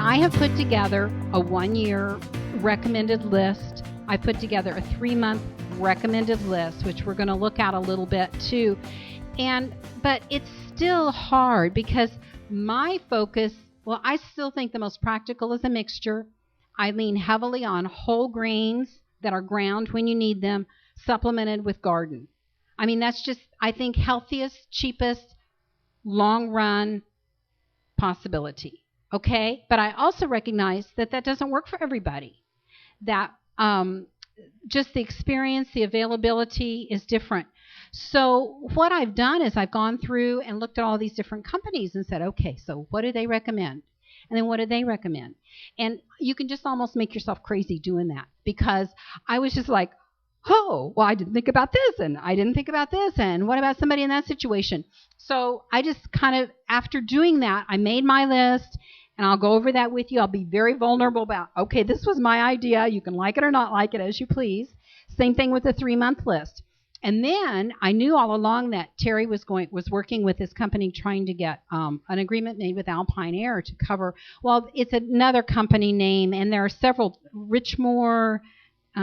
I have put together a 1-year recommended list. I put together a 3-month recommended list, which we're going to look at a little bit too. But it's still hard because my focus, well, I still think the most practical is a mixture. I lean heavily on whole grains that are ground when you need them, supplemented with garden. I mean, that's just, I think, healthiest, cheapest, long run possibility. Okay? But I also recognize that that doesn't work for everybody. That just the experience, the availability is different. So what I've done is I've gone through and looked at all these different companies and said, okay, so what do they recommend? And then what do they recommend? And you can just almost make yourself crazy doing that, because I was just like, oh, well, I didn't think about this, and I didn't think about this, and what about somebody in that situation? So I just kind of, after doing that, I made my list, and I'll go over that with you. I'll be very vulnerable about, okay, this was my idea. You can like it or not like it, as you please. Same thing with the 3-month list. And then I knew all along that Terry was working with this company trying to get an agreement made with Alpine Air to cover, well, it's another company name, and there are several, Richmore, I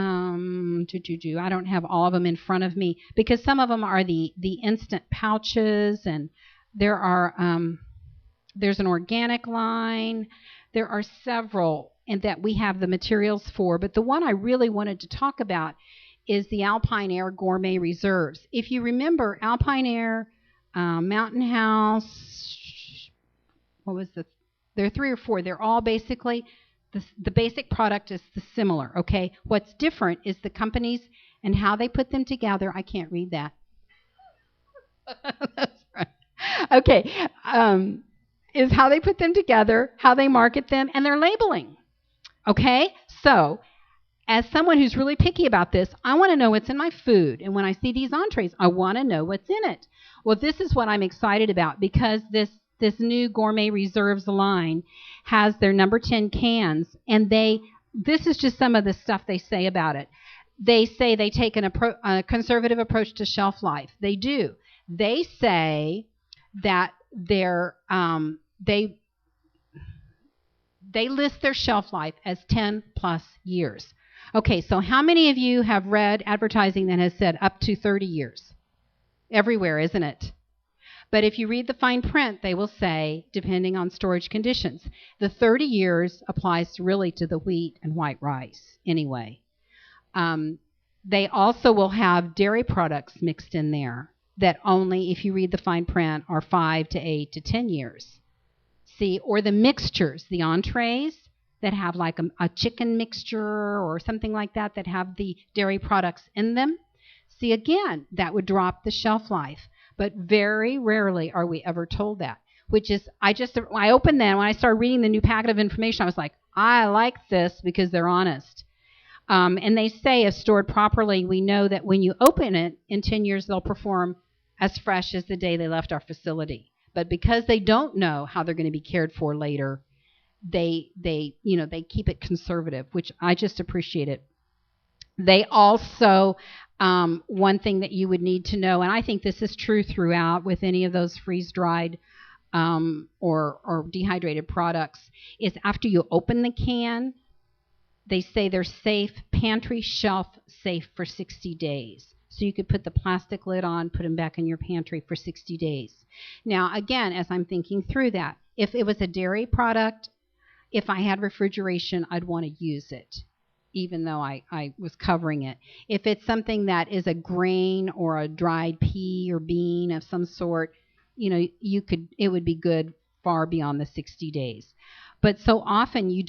don't have all of them in front of me, because some of them are the instant pouches, and there are there's an organic line. There are several, and that we have the materials for. But the one I really wanted to talk about is the Alpine Air Gourmet Reserves. If you remember, Alpine Air, Mountain House, there are 3 or 4. They're all basically, the basic product is similar, okay? What's different is the companies and how they put them together. I can't read that. That's right. Okay. Is how they put them together, how they market them, and their labeling. Okay? So, as someone who's really picky about this, I want to know what's in my food. And when I see these entrees, I want to know what's in it. Well, this is what I'm excited about, because this new Gourmet Reserves line has their number 10 cans, and this is just some of the stuff they say about it. They say they take a conservative approach to shelf life. They do. They say that they list their shelf life as 10 plus years. Okay, so how many of you have read advertising that has said up to 30 years? Everywhere, isn't it? But if you read the fine print, they will say, depending on storage conditions, the 30 years applies really to the wheat and white rice anyway. They also will have dairy products mixed in there that only, if you read the fine print, are 5 to 8 to 10 years. See, or the mixtures, the entrees that have like a chicken mixture or something like that have the dairy products in them. See, again, that would drop the shelf life. But very rarely are we ever told that, which is, I opened that, when I started reading the new packet of information, I was like, I like this because they're honest. And they say, if stored properly, we know that when you open it, in 10 years, they'll perform as fresh as the day they left our facility. But because they don't know how they're going to be cared for later, they keep it conservative, which I just appreciate it. They also, one thing that you would need to know, and I think this is true throughout with any of those freeze-dried or dehydrated products, is after you open the can, they say they're safe, pantry shelf safe for 60 days. So you could put the plastic lid on, put them back in your pantry for 60 days. Now, again, as I'm thinking through that, if it was a dairy product, if I had refrigeration, I'd want to use it, even though I was covering it. If it's something that is a grain or a dried pea or bean of some sort, it would be good far beyond the 60 days. But so often you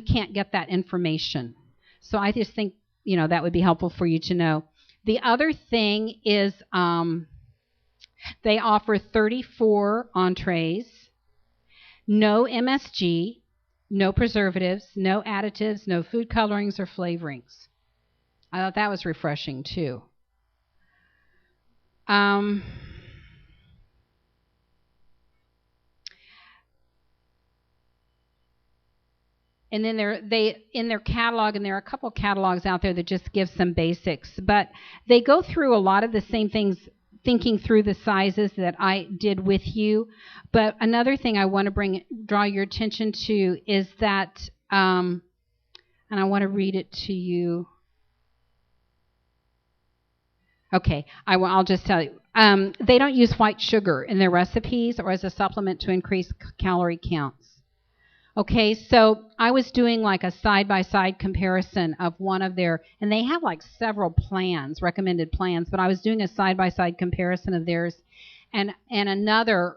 can't get that information. So I just think, that would be helpful for you to know. The other thing is they offer 34 entrees, no MSG, no preservatives, no additives, no food colorings or flavorings. I thought that was refreshing too. And then in their catalog, and there are a couple catalogs out there that just give some basics, but they go through a lot of the same things thinking through the sizes that I did with you. But another thing I want to draw your attention to is that, and I want to read it to you. Okay, I'll just tell you. They don't use white sugar in their recipes or as a supplement to increase calorie counts. Okay, so I was doing like a side-by-side comparison of one of their, and they have like several plans, recommended plans, but I was doing a side-by-side comparison of theirs and another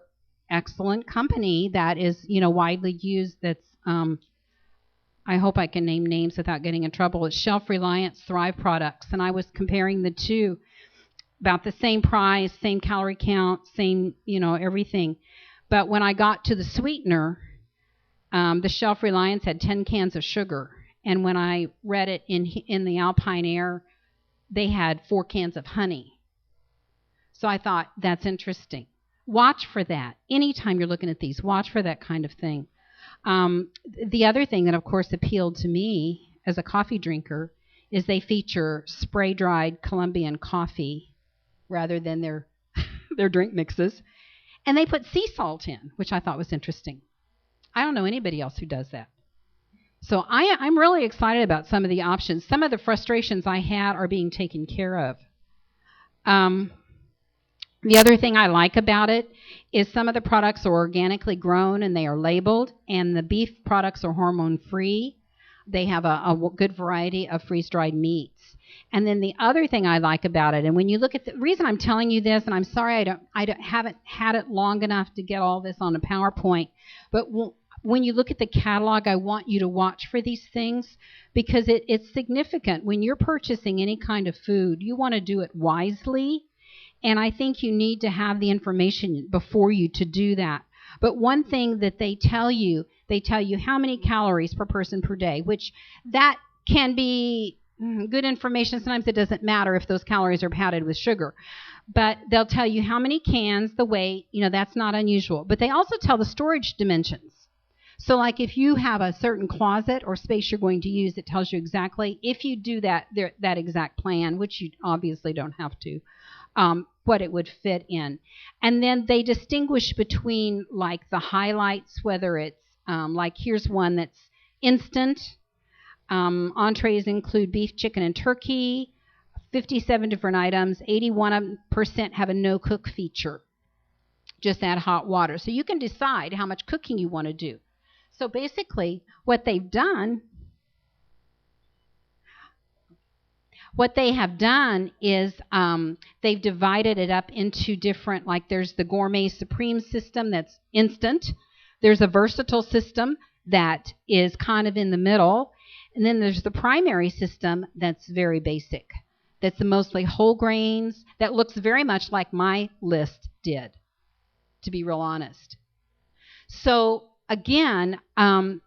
excellent company that is, widely used that's, I hope I can name names without getting in trouble. It's Shelf Reliance Thrive Products, and I was comparing the two, about the same price, same calorie count, same, everything. But when I got to the sweetener, the Shelf Reliance had 10 cans of sugar, and when I read it in the Alpine Air, they had 4 cans of honey. So I thought, that's interesting. Watch for that. Anytime you're looking at these, watch for that kind of thing. The other thing that, of course, appealed to me as a coffee drinker is they feature spray-dried Colombian coffee rather than their drink mixes. And they put sea salt in, which I thought was interesting. I don't know anybody else who does that. So I'm really excited about some of the options. Some of the frustrations I had are being taken care of. The other thing I like about it is some of the products are organically grown and they are labeled, and the beef products are hormone-free. They have a good variety of freeze-dried meats. And then the other thing I like about it, and when you look at the reason I'm telling you this, and I'm sorry I haven't had it long enough to get all this on a PowerPoint, but when you look at the catalog, I want you to watch for these things because it's significant. When you're purchasing any kind of food, you want to do it wisely, and I think you need to have the information before you to do that. But one thing that they tell you how many calories per person per day, which that can be good information. Sometimes it doesn't matter if those calories are padded with sugar. But they'll tell you how many cans, the weight, that's not unusual. But they also tell the storage dimensions. So like if you have a certain closet or space you're going to use, it tells you exactly, if you do that exact plan, which you obviously don't have to, what it would fit in. And then they distinguish between like the highlights, whether it's like here's one that's instant. Entrees include beef, chicken, and turkey. 57 different items. 81% have a no-cook feature. Just add hot water. So you can decide how much cooking you want to do. So basically, what they have done is they've divided it up into different, like there's the Gourmet Supreme system that's instant. There's a versatile system that is kind of in the middle. And then there's the primary system that's very basic. That's mostly whole grains. That looks very much like my list did, to be real honest. So again, I'm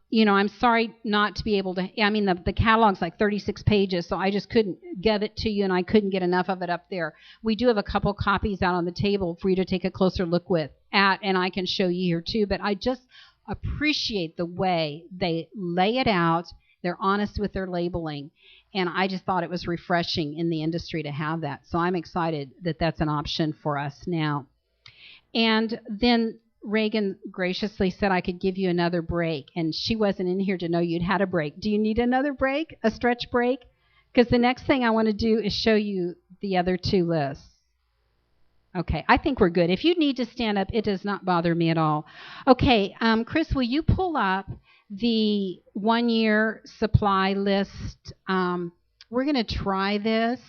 sorry not to be able to, the catalog's like 36 pages, so I just couldn't get it to you, and I couldn't get enough of it up there. We do have a couple copies out on the table for you to take a closer look at, and I can show you here too, but I just appreciate the way they lay it out. They're honest with their labeling, and I just thought it was refreshing in the industry to have that. So I'm excited that that's an option for us now. And then Reagan graciously said I could give you another break, and she wasn't in here to know you'd had a break. Do you need another break, a stretch break? Because the next thing I want to do is show you the other two lists. Okay, I think we're good. If you need to stand up, it does not bother me at all. Okay, Chris, will you pull up the 1-year supply list? We're going to try this.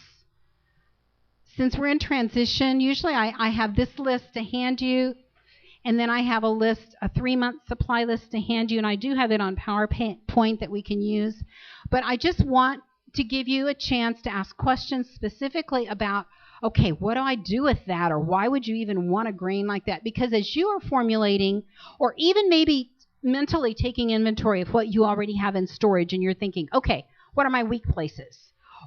Since we're in transition, usually I have this list to hand you, and then I have a 3-month supply list to hand you, and I do have it on PowerPoint that we can use. But I just want to give you a chance to ask questions specifically about, okay, what do I do with that, or why would you even want a grain like that? Because as you are formulating, or even maybe mentally taking inventory of what you already have in storage, and you're thinking, okay, what are my weak places?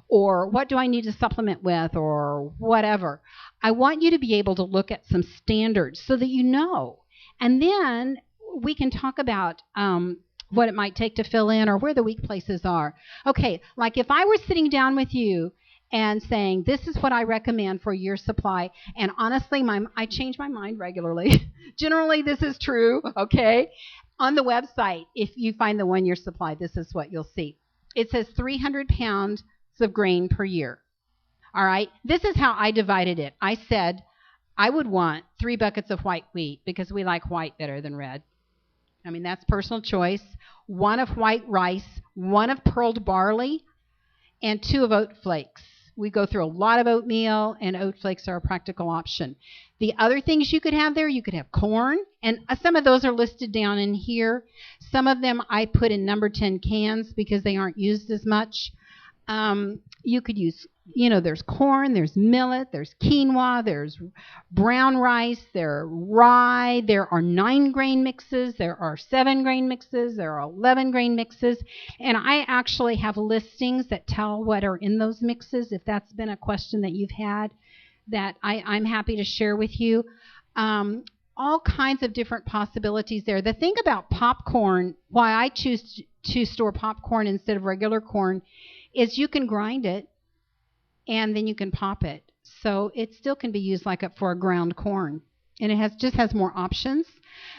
Or what do I need to supplement with, or whatever. I want you to be able to look at some standards so that you know. And then we can talk about what it might take to fill in or where the weak places are. Okay, like if I were sitting down with you and saying, this is what I recommend for your supply. And honestly, I change my mind regularly. Generally, this is true, okay? On the website, if you find the 1 year supply, this is what you'll see. It says 300 pounds of grain per year. All right? This is how I divided it. I said I would want 3 buckets of white wheat because we like white better than red. I mean, that's personal choice. 1 of white rice, 1 of pearled barley, and 2 of oat flakes. We go through a lot of oatmeal, and oat flakes are a practical option. The other things you could have there, you could have corn, and some of those are listed down in here. Some of them I put in number 10 cans because they aren't used as much. You could use, there's corn, there's millet, there's quinoa, there's brown rice, there's rye, there are 9-grain mixes, there are 7-grain mixes, there are 11-grain mixes, and I actually have listings that tell what are in those mixes, if that's been a question that you've had, that I'm happy to share with you. All kinds of different possibilities there. The thing about popcorn, why I choose to store popcorn instead of regular corn, is you can grind it and then you can pop it. So it still can be used like for a ground corn. And it just has more options.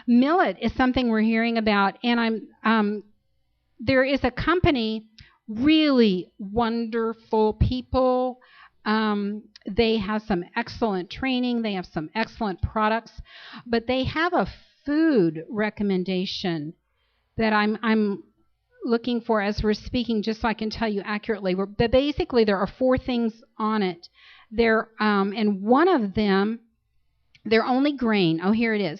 Millet is something we're hearing about, and there is a company, really wonderful people. They have some excellent training. They have some excellent products, but they have a food recommendation that I'm looking for as we're speaking, just so I can tell you accurately. But basically, there are 4 things on it. And one of them, they're only grain. Oh, here it is.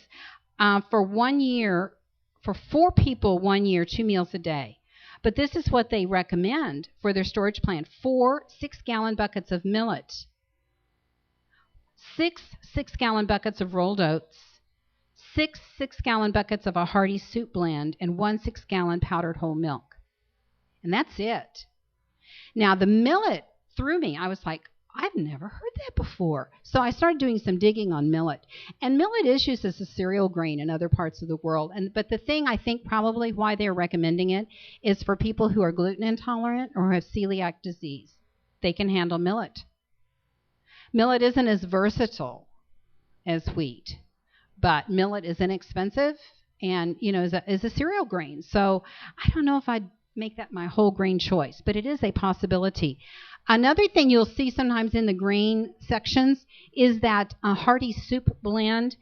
For 1 year, for 4 people, 1 year, 2 meals a day. But this is what they recommend for their storage plan: 4 6-gallon buckets of millet, 6 6-gallon buckets of rolled oats, 6 6-gallon buckets of a hearty soup blend, and 1 6-gallon powdered whole milk. And that's it. Now, the millet threw me. I was like, I've never heard that before. So I started doing some digging on millet. And millet is used as a cereal grain in other parts of the world. But the thing I think probably why they're recommending it is for people who are gluten intolerant or have celiac disease. They can handle millet. Millet isn't as versatile as wheat, but millet is inexpensive and, is a cereal grain. So I don't know if I'd make that my whole grain choice, but it is a possibility. Another thing you'll see sometimes in the grain sections is that a hearty soup blend,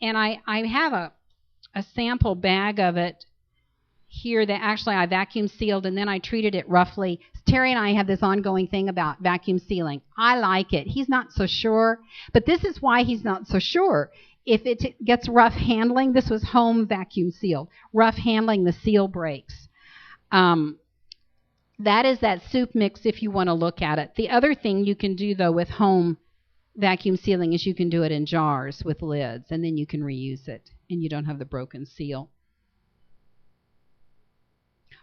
and I have a sample bag of it here that actually I vacuum sealed, and then I treated it roughly. Terry and I have this ongoing thing about vacuum sealing. I like it. He's not so sure, but this is why he's not so sure. If it gets rough handling, this was home vacuum sealed. Rough handling, the seal breaks. That is that soup mix if you want to look at it. The other thing you can do, though, with home vacuum sealing is you can do it in jars with lids, and then you can reuse it, and you don't have the broken seal.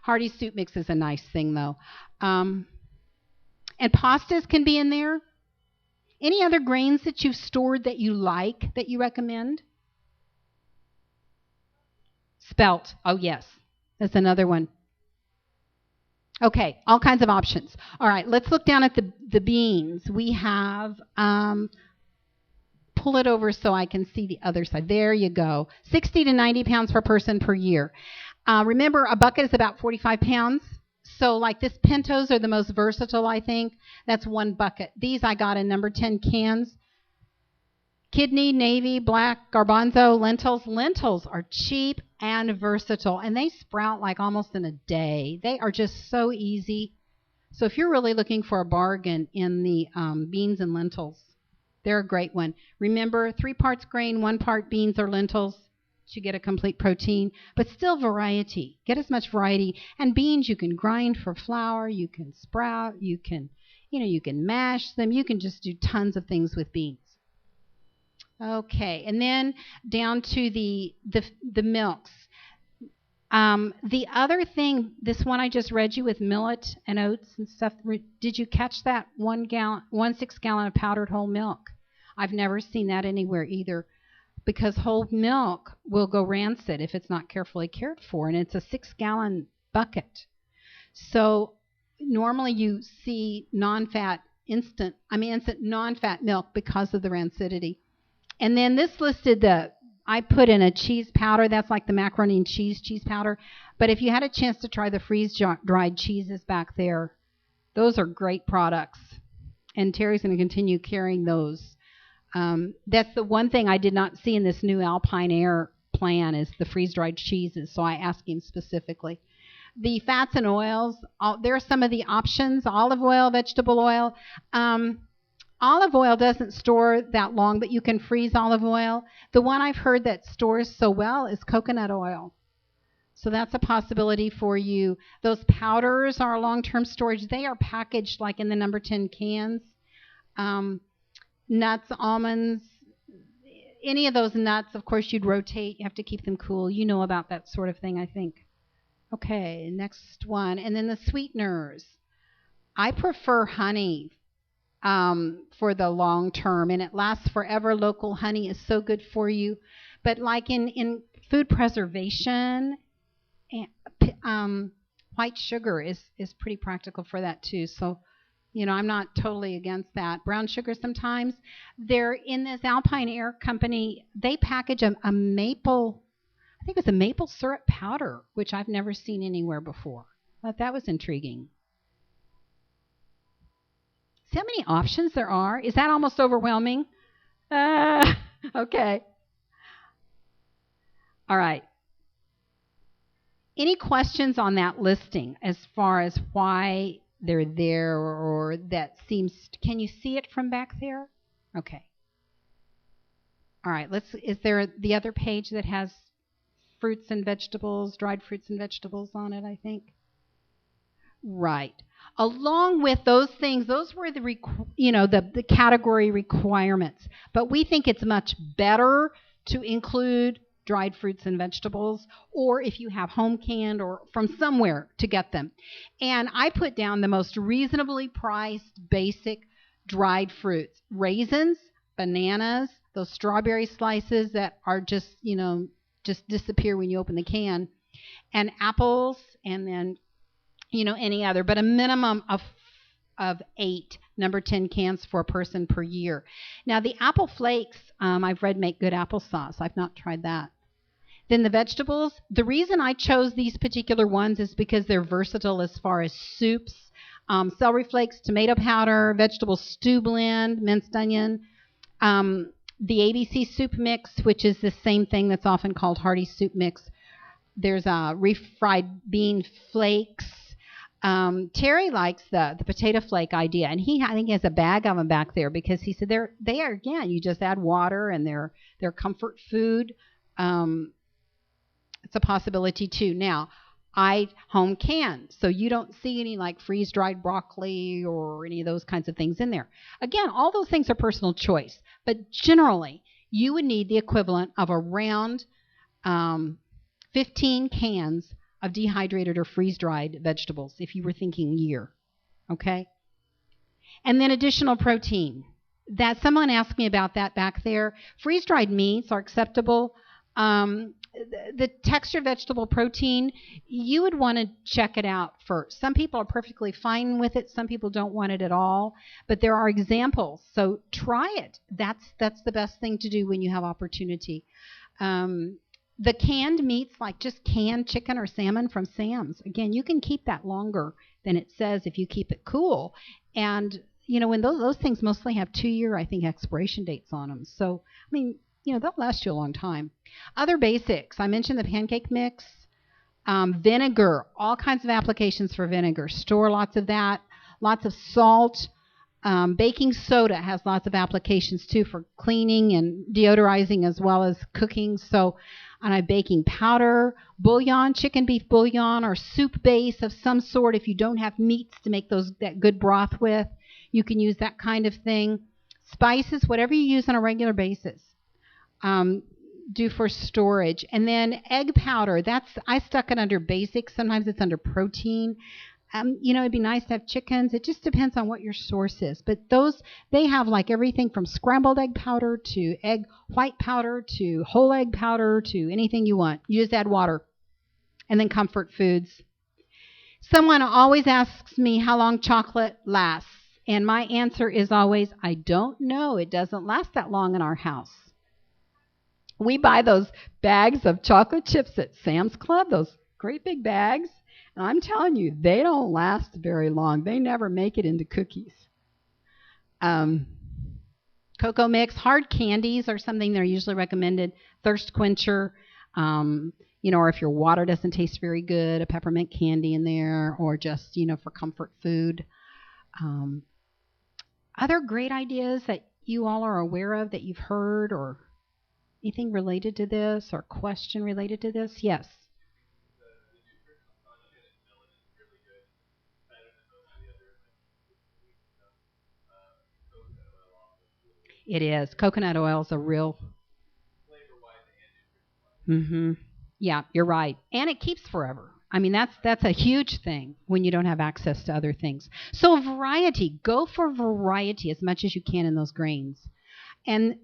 Hearty soup mix is a nice thing, though. And pastas can be in there. Any other grains that you've stored that you like, that you recommend? Spelt. Oh, yes. That's another one. Okay, all kinds of options. All right, let's look down at the beans. We have, pull it over so I can see the other side. There you go. 60 to 90 pounds per person per year. Remember, a bucket is about 45 pounds. So like this pintos are the most versatile, I think. That's 1 bucket. These I got in number 10 cans. Kidney, navy, black, garbanzo, lentils. Lentils are cheap and versatile, and they sprout like almost in a day. They are just so easy. So if you're really looking for a bargain in the beans and lentils, they're a great one. Remember, 3 parts grain, 1 part beans or lentils to get a complete protein, but still variety. Get as much variety. And beans you can grind for flour, you can sprout, you can mash them. You can just do tons of things with beans. Okay, and then down to the milks. The other thing, this one I just read you with millet and oats and stuff, did you catch that 1 6-gallon of powdered whole milk? I've never seen that anywhere either, because whole milk will go rancid if it's not carefully cared for, and it's a 6-gallon bucket. So normally you see non-fat instant non-fat milk because of the rancidity. And then this listed I put in a cheese powder. That's like the macaroni and cheese powder. But if you had a chance to try the freeze-dried cheeses back there, those are great products. And Terry's going to continue carrying those. That's the one thing I did not see in this new Alpine Air plan is the freeze-dried cheeses. So I asked him specifically. The fats and oils, there are some of the options: olive oil, vegetable oil. Olive oil doesn't store that long, but you can freeze olive oil. The one I've heard that stores so well is coconut oil. So that's a possibility for you. Those powders are long-term storage. They are packaged like in the number 10 cans. Nuts, almonds, any of those nuts, of course, you'd rotate. You have to keep them cool. You know about that sort of thing, I think. Okay, next one. And then the sweeteners. I prefer honey for the long term, and it lasts forever. Local honey is so good for you. But like in food preservation, white sugar is pretty practical for that too. So, I'm not totally against that. Brown sugar sometimes. They're in this Alpine Air company, they package a maple, I think it's a maple syrup powder, which I've never seen anywhere before. I thought that was intriguing. See how many options there are? Is that almost overwhelming? Okay. All right. Any questions on that listing as far as why they're there or that seems... Can you see it from back there? Okay. All right. Is there the other page that has fruits and vegetables, dried fruits and vegetables on it, I think? Right. Along with those things, those were the category requirements. But we think it's much better to include dried fruits and vegetables, or if you have home canned or from somewhere to get them. And I put down the most reasonably priced basic dried fruits: raisins, bananas, those strawberry slices that are just disappear when you open the can, and apples, and then any other, but a minimum of 8 number 10 cans for a person per year. Now the apple flakes, I've read make good applesauce. I've not tried that. Then the vegetables, the reason I chose these particular ones is because they're versatile as far as soups, celery flakes, tomato powder, vegetable stew blend, minced onion, the ABC soup mix, which is the same thing that's often called hearty soup mix. There's refried bean flakes. Terry likes the potato flake idea, and I think he has a bag of them back there because he said they are again, you just add water and they're comfort food. It's a possibility too. Now, I home can, so you don't see any like freeze-dried broccoli or any of those kinds of things in there. Again, all those things are personal choice, but generally, you would need the equivalent of around 15 cans of dehydrated or freeze-dried vegetables if you were thinking year, okay? And then additional protein. That someone asked me about that back there. Freeze-dried meats are acceptable. The textured vegetable protein, you would want to check it out first. Some people are perfectly fine with it. Some people don't want it at all. But there are examples, so try it. That's the best thing to do when you have opportunity. The canned meats, like just canned chicken or salmon from Sam's, again, you can keep that longer than it says if you keep it cool. And, when those things mostly have 2-year, I think, expiration dates on them. So, they'll last you a long time. Other basics. I mentioned the pancake mix. Vinegar. All kinds of applications for vinegar. Store lots of that. Lots of salt. Baking soda has lots of applications, too, for cleaning and deodorizing as well as cooking. So, and I have baking powder, bouillon, chicken beef bouillon, or soup base of some sort. If you don't have meats to make that good broth with, you can use that kind of thing. Spices, whatever you use on a regular basis, do for storage. And then egg powder, I stuck it under basic. Sometimes it's under protein. It'd be nice to have chickens. It just depends on what your source is. But they have like everything from scrambled egg powder to egg white powder to whole egg powder to anything you want. You just add water. And then comfort foods. Someone always asks me how long chocolate lasts. And my answer is always, I don't know. It doesn't last that long in our house. We buy those bags of chocolate chips at Sam's Club, those great big bags. And I'm telling you, they don't last very long. They never make it into cookies. Cocoa mix, hard candies are something they're usually recommended. Thirst quencher, or if your water doesn't taste very good, a peppermint candy in there, or just, for comfort food. Other great ideas that you all are aware of that you've heard, or anything related to this, or question related to this? Yes. It is. Coconut oil is a real. Mm-hmm. Yeah, you're right. And it keeps forever. I mean, that's a huge thing when you don't have access to other things. So variety. Go for variety as much as you can in those grains. And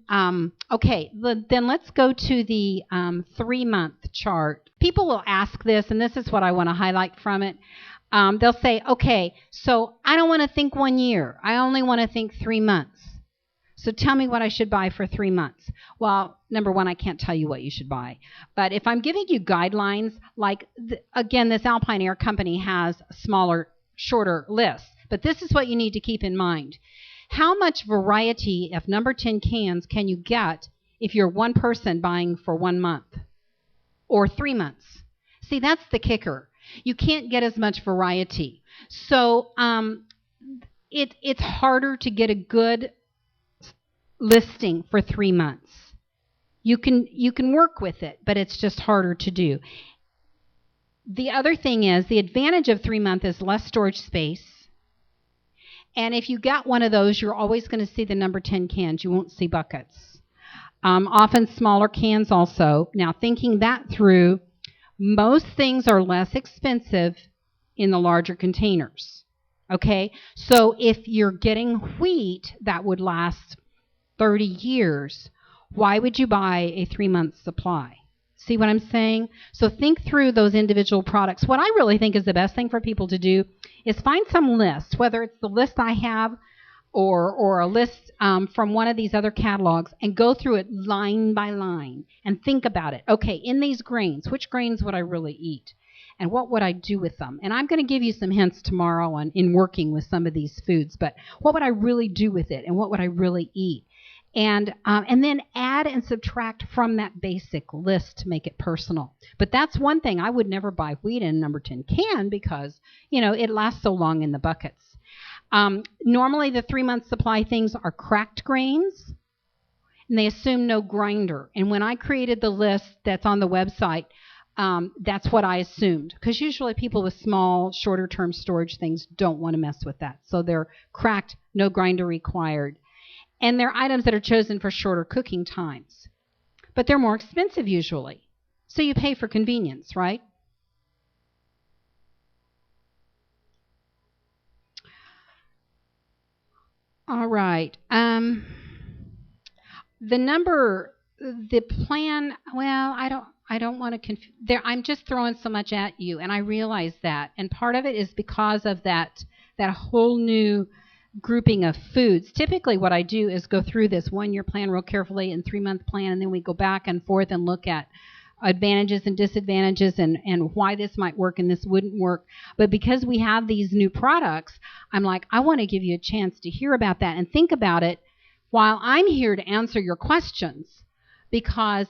okay, then let's go to the 3-month chart. People will ask this, and this is what I want to highlight from it. They'll say, okay, so I don't want to think 1 year. I only want to think 3 months. So tell me what I should buy for 3 months. Well, number one, I can't tell you what you should buy. But if I'm giving you guidelines, like, again, this Alpine Air company has smaller, shorter lists. But this is what you need to keep in mind. How much variety of number 10 cans can you get if you're one person buying for 1 month or 3 months? See, that's the kicker. You can't get as much variety. So it's harder to get a good listing for 3 months. You can work with it, but it's just harder to do. The other thing is, the advantage of 3 month is less storage space. And if you got one of those, you're always going to see the number 10 cans. You won't see buckets. Often smaller cans also. Now, thinking that through, most things are less expensive in the larger containers. Okay? So if you're getting wheat that would last 30 years, why would you buy a 3-month supply? See what I'm saying? So think through those individual products. What I really think is the best thing for people to do is find some list, whether it's the list I have or a list from one of these other catalogs, and go through it line by line and think about it. Okay, in these grains, which grains would I really eat? And what would I do with them? And I'm going to give you some hints tomorrow in working with some of these foods, but what would I really do with it, and what would I really eat? And then add and subtract from that basic list to make it personal. But that's one thing. I would never buy wheat in a number 10 can because, it lasts so long in the buckets. Normally the 3-month supply things are cracked grains, and they assume no grinder. And when I created the list that's on the website, that's what I assumed. Because usually people with small, shorter term storage things don't want to mess with that. So they're cracked, no grinder required. And they're items that are chosen for shorter cooking times. But they're more expensive usually. So you pay for convenience, right? All right. The plan, well, I don't want to I'm just throwing so much at you, and I realize that. And part of it is because of that whole new grouping of foods. Typically what I do is go through this 1-year plan real carefully and 3-month plan, and then we go back and forth and look at advantages and disadvantages and why this might work and this wouldn't work. But because we have these new products, I'm like, I want to give you a chance to hear about that and think about it while I'm here to answer your questions, because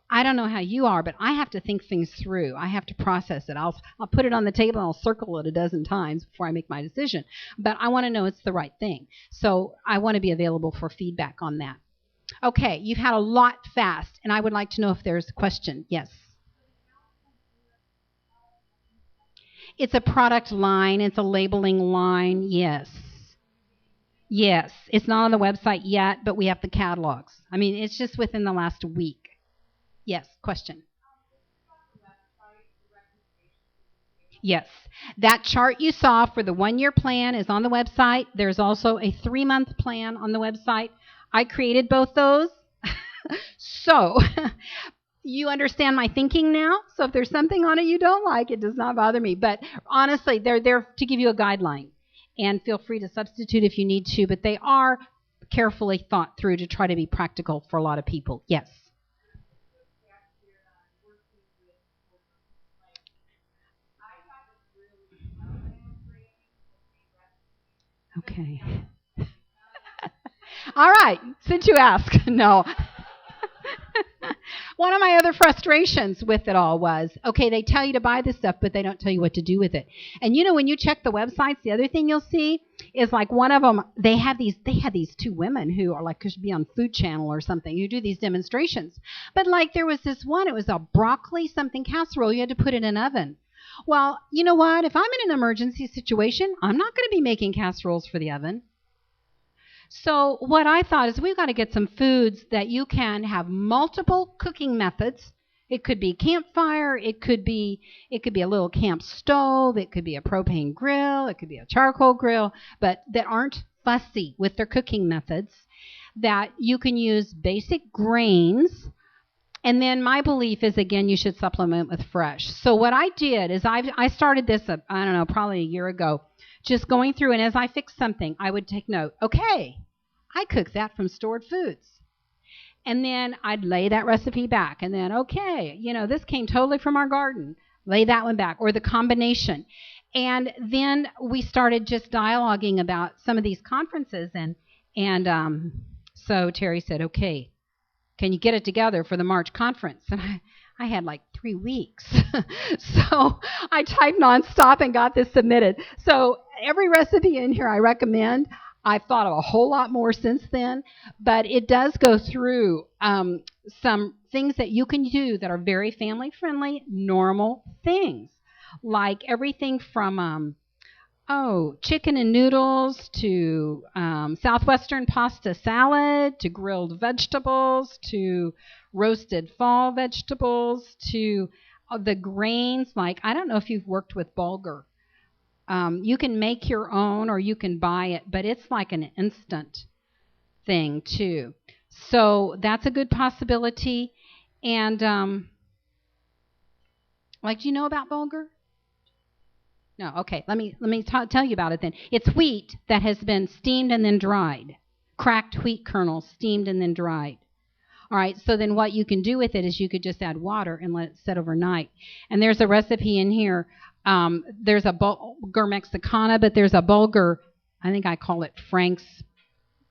I don't know how you are, but I have to think things through. I have to process it. I'll put it on the table and I'll circle it a dozen times before I make my decision. But I want to know it's the right thing. So I want to be available for feedback on that. Okay, you've had a lot fast, and I would like to know if there's a question. Yes. It's a product line. It's a labeling line. Yes. Yes. It's not on the website yet, but we have the catalogs. I mean, it's just within the last week. Yes, question. Yes. That chart you saw for the 1-year plan is on the website. There's also a 3-month plan on the website. I created both those. So you understand my thinking now. So if there's something on it you don't like, it does not bother me. But honestly, they're there to give you a guideline. and feel free to substitute if you need to, but they are carefully thought through to try to be practical for a lot of people. Yes. Okay. All right, since you ask, no. One of my other frustrations with it all was, okay, they tell you to buy this stuff, but they don't tell you what to do with it. And when you check the websites, the other thing you'll see is like one of them, they had these two women who are like, could be on Food Channel or something, who do these demonstrations. But like there was this one, it was a broccoli something casserole, you had to put it in an oven. Well, you know what? If I'm in an emergency situation, I'm not going to be making casseroles for the oven. So what I thought is we've got to get some foods that you can have multiple cooking methods. It could be campfire, it could be a little camp stove, it could be a propane grill, it could be a charcoal grill, but that aren't fussy with their cooking methods, that you can use basic grains. And then my belief is, again, you should supplement with fresh. So what I did is I started this, I don't know, probably a year ago, just going through, and as I fixed something, I would take note. Okay, I cooked that from stored foods. And then I'd lay that recipe back. And then, okay, this came totally from our garden. Lay that one back, or the combination. And then we started just dialoguing about some of these conferences. And so Terry said, okay, can you get it together for the March conference? And I had like 3 weeks. So I typed nonstop and got this submitted. So every recipe in here I recommend. I've thought of a whole lot more since then, but it does go through some things that you can do that are very family-friendly, normal things, like everything from chicken and noodles to southwestern pasta salad to grilled vegetables to roasted fall vegetables to the grains. Like, I don't know if you've worked with bulgur. You can make your own or you can buy it, but it's like an instant thing too. So that's a good possibility. And do you know about bulgur? No, okay. Let me tell you about it then. It's wheat that has been steamed and then dried. Cracked wheat kernels steamed and then dried. All right, so then what you can do with it is you could just add water and let it set overnight. And there's a recipe in here. There's a bulgur mexicana, but there's a bulgur, I think I call it Frank's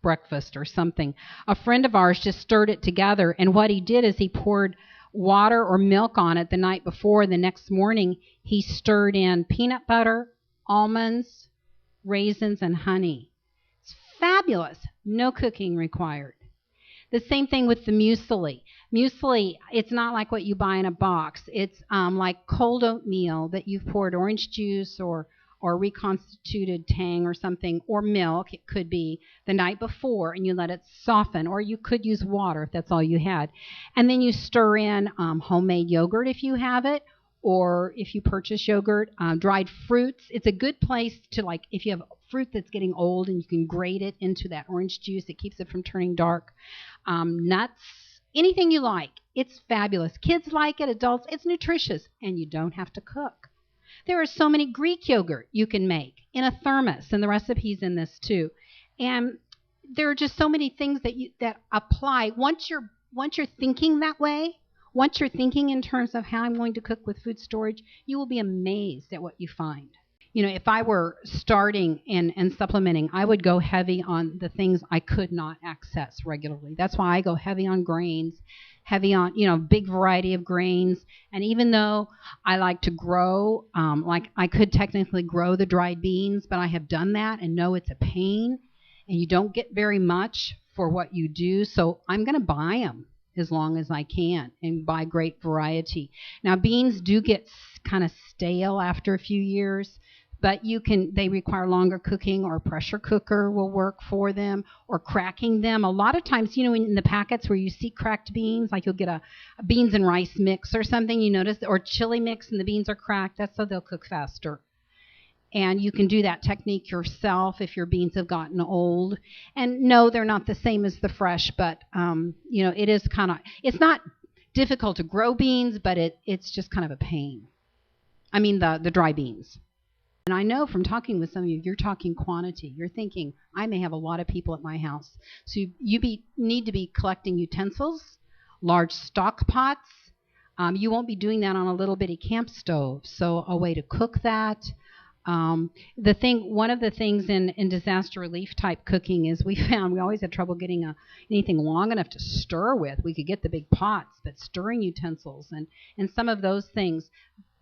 breakfast or something. A friend of ours just stirred it together, and what he did is he poured water or milk on it the night before, and the next morning he stirred in peanut butter, almonds, raisins, and honey. It's fabulous. No cooking required. The same thing with the muesli. Muesli, it's not like what you buy in a box. It's like cold oatmeal that you've poured orange juice or reconstituted tang or something, or milk, it could be, the night before, and you let it soften, or you could use water if that's all you had. And then you stir in homemade yogurt if you have it, or if you purchase yogurt, dried fruits. It's a good place to, like, if you have fruit that's getting old and you can grate it into that orange juice, it keeps it from turning dark. Nuts, anything you like. It's fabulous. Kids like it, adults, it's nutritious, and you don't have to cook. There are so many Greek yogurt you can make in a thermos, and the recipe's in this too. And there are just so many things that apply. Once you're thinking that way, once you're thinking in terms of how I'm going to cook with food storage, you will be amazed at what you find. If I were starting and supplementing, I would go heavy on the things I could not access regularly. That's why I go heavy on grains, heavy on, big variety of grains. And even though I like to grow, like I could technically grow the dried beans, but I have done that and know it's a pain, and you don't get very much for what you do. So I'm going to buy them as long as I can and buy great variety. Now, beans do get kind of stale after a few years, but they require longer cooking, or a pressure cooker will work for them, or cracking them. A lot of times, in the packets where you see cracked beans, like you'll get a beans and rice mix or something, you notice, or chili mix and the beans are cracked. That's so they'll cook faster. And you can do that technique yourself if your beans have gotten old. And no, they're not the same as the fresh, but, it is it's not difficult to grow beans, but it's just kind of a pain. I mean, the dry beans. And I know from talking with some of you, you're talking quantity. You're thinking, I may have a lot of people at my house. So you need to be collecting utensils, large stock pots. You won't be doing that on a little bitty camp stove. So a way to cook that. One of the things in disaster relief type cooking is we found we always had trouble getting anything long enough to stir with. We could get the big pots, but stirring utensils and some of those things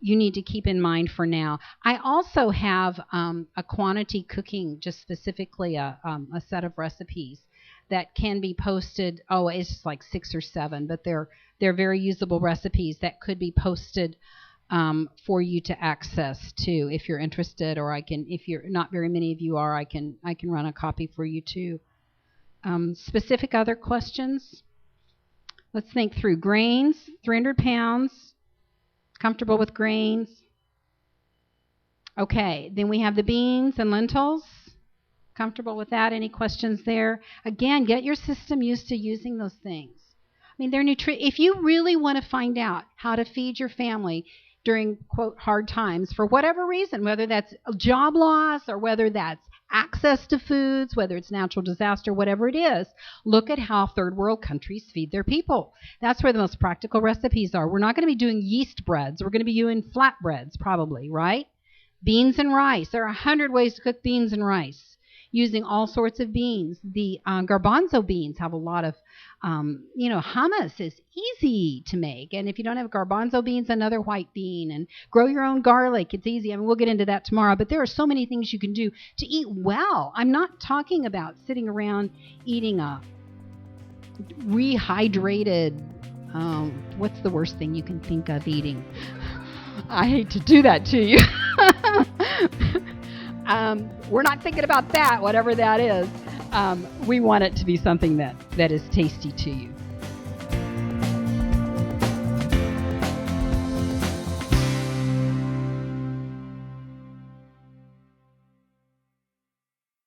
you need to keep in mind for now. I also have a quantity cooking, just specifically a set of recipes that can be posted. Oh, it's just like 6 or 7, but they're very usable recipes that could be posted for you to access too, if you're interested, or if you're not very many of you are, I can run a copy for you too. Specific other questions? Let's think through grains. 300 pounds. Comfortable with grains? Okay, then we have the beans and lentils. Comfortable with that? Any questions there? Again, get your system used to using those things. I mean, they're if you really want to find out how to feed your family during, quote, hard times, for whatever reason, whether that's job loss or whether that's access to foods, whether it's natural disaster, whatever it is, look at how third world countries feed their people. That's where the most practical recipes are. We're not going to be doing yeast breads. We're going to be doing flatbreads probably, right? Beans and rice. There are 100 ways to cook beans and rice using all sorts of beans. The garbanzo beans have a lot of, hummus is easy to make. And if you don't have garbanzo beans, another white bean. And grow your own garlic. It's easy. I mean, we'll get into that tomorrow. But there are so many things you can do to eat well. I'm not talking about sitting around eating a rehydrated, what's the worst thing you can think of eating? I hate to do that to you. We're not thinking about that, whatever that is. We want it to be something that is tasty to you.